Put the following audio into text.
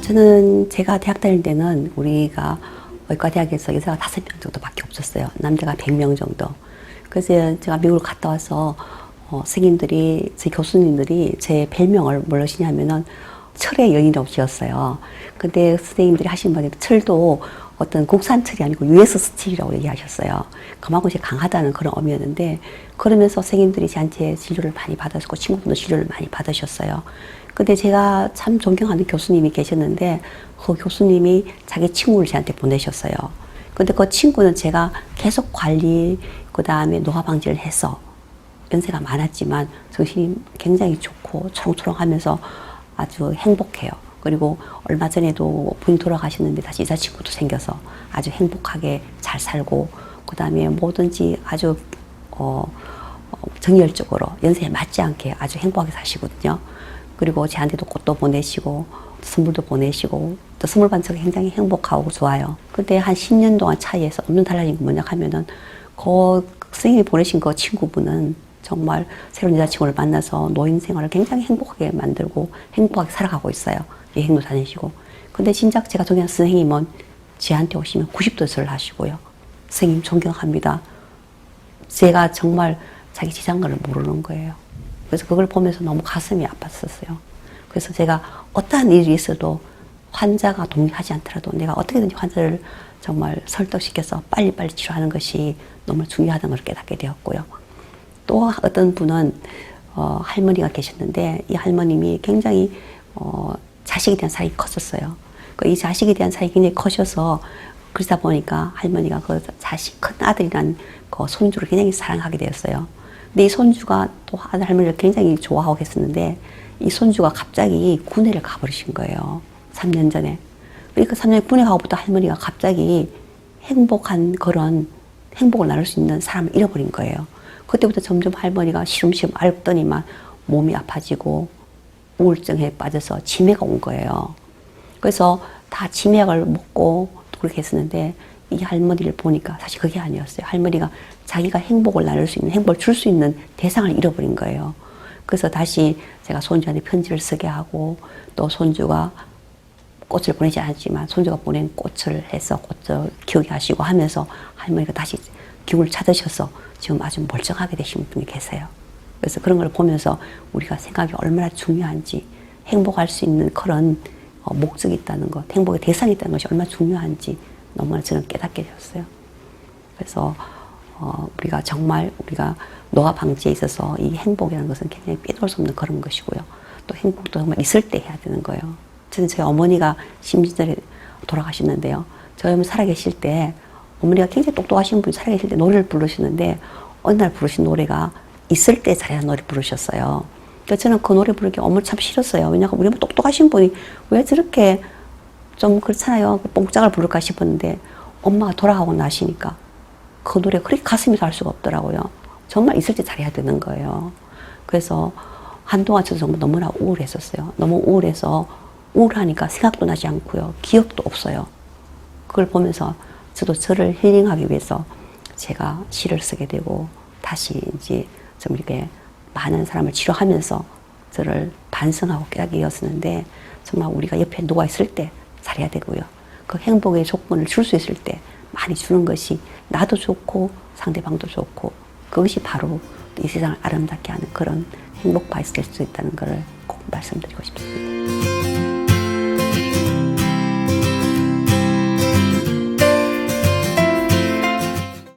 저는 제가 대학 다닐 때는 우리가 의과대학에서 여자가 5명 정도밖에 없었어요. 남자가 100명 정도. 그래서 제가 미국을 갔다 와서 선생님들이, 제 교수님들이 제 별명을 뭘로 시냐면은 철의 여인이라고 지었어요. 근데 선생님들이 하신 말이 철도 어떤 국산 철이 아니고 US 스틸이라고 얘기하셨어요. 그만큼 제가 강하다는 그런 의미였는데, 그러면서 선생님들이 저한테 진료를 많이 받았고 친구분도 진료를 많이 받으셨어요. 근데 제가 참 존경하는 교수님이 계셨는데, 그 교수님이 자기 친구를 저한테 보내셨어요. 근데 그 친구는 제가 계속 관리, 그 다음에 노화 방지를 해서 연세가 많았지만 정신이 굉장히 좋고 초롱초롱하면서 아주 행복해요. 그리고 얼마 전에도 부인 돌아가셨는데 다시 여자친구도 생겨서 아주 행복하게 잘 살고, 그 다음에 뭐든지 아주 정열적으로 연세에 맞지 않게 아주 행복하게 사시거든요. 그리고 저한테도 꽃도 보내시고 선물도 보내시고, 또 선물 받은 적이 굉장히 행복하고 좋아요. 근데 한 10년 동안 차이에서 없는 달라진 게 뭐냐 하면은, 그 선생님이 보내신 그 친구분은 정말 새로운 여자친구를 만나서 노인 생활을 굉장히 행복하게 만들고 행복하게 살아가고 있어요. 여행도 다니시고. 근데 진작 제가 존경하는 선생님은 저한테 오시면 90도를 하시고요. 선생님 존경합니다. 제가 정말 자기 지장간을 모르는 거예요. 그래서 그걸 보면서 너무 가슴이 아팠었어요. 그래서 제가 어떠한 일이 있어도 환자가 동의하지 않더라도 내가 어떻게든지 환자를 정말 설득시켜서 빨리빨리 치료하는 것이 너무 중요하다는 걸 깨닫게 되었고요. 또 어떤 분은 할머니가 계셨는데, 이 할머님이 굉장히 자식에 대한 사랑이 컸었어요. 이 자식에 대한 사랑이 굉장히 커셔서, 그러다 보니까 할머니가 그 자식 큰 아들이란 그 손주를 굉장히 사랑하게 되었어요. 근데 이 손주가 또 아들 할머니를 굉장히 좋아하고 했었는데, 이 손주가 갑자기 군에를 가버리신 거예요. 3년 전에. 그러니까 3년 군에 가고부터 할머니가 갑자기 행복한 그런 행복을 나눌 수 있는 사람을 잃어버린 거예요. 그때부터 점점 할머니가 시름시름 앓더니만 몸이 아파지고 우울증에 빠져서 치매가 온 거예요. 그래서 다 치매약을 먹고 그렇게 했었는데, 이 할머니를 보니까 사실 그게 아니었어요. 할머니가 자기가 행복을 나눌 수 있는, 행복을 줄 수 있는 대상을 잃어버린 거예요. 그래서 다시 제가 손주한테 편지를 쓰게 하고, 또 손주가 꽃을 보내지 않았지만 손주가 보낸 꽃을 해서 꽃을 기억해 하시고 하면서 할머니가 다시 기운을 찾으셔서 지금 아주 멀쩡하게 되신 분이 계세요. 그래서 그런 걸 보면서 우리가 생각이 얼마나 중요한지, 행복할 수 있는 그런 목적이 있다는 것, 행복의 대상이 있다는 것이 얼마나 중요한지 너무나 저는 깨닫게 되었어요. 그래서 우리가 정말 우리가 노화 방지에 있어서 이 행복이라는 것은 굉장히 빼놓을 수 없는 그런 것이고요. 또 행복도 정말 있을 때 해야 되는 거예요. 저는 저희 어머니가 심진전에 돌아가셨는데요. 저희 어머니 살아계실 때 어머니가 굉장히 똑똑하신 분이 살아계실 때 노래를 부르시는데, 어느 날 부르신 노래가 있을 때 잘하는 노래 부르셨어요. 그러니까 저는 그 노래 부르기 어머니 참 싫었어요. 왜냐하면 우리 똑똑하신 분이 왜 저렇게 좀 그렇잖아요. 뽕짝을 부를까 싶었는데, 엄마가 돌아가고 나시니까 그 노래 그렇게 가슴이 닿을 수가 없더라고요. 정말 있을 때 잘해야 되는 거예요. 그래서 한동안 저도 정말 너무나 우울했었어요. 너무 우울해서, 우울하니까 생각도 나지 않고요. 기억도 없어요. 그걸 보면서 저도 저를 힐링하기 위해서 제가 시를 쓰게 되고, 다시 이제 좀 이렇게 많은 사람을 치료하면서 저를 반성하고 깨닫게 되었었는데, 정말 우리가 옆에 누가 있을 때 잘해야 되고요. 그 행복의 조건을 줄 수 있을 때 많이 주는 것이 나도 좋고 상대방도 좋고, 그것이 바로 이 세상을 아름답게 하는 그런 행복 바이스 될 수 있다는 것을 꼭 말씀드리고 싶습니다.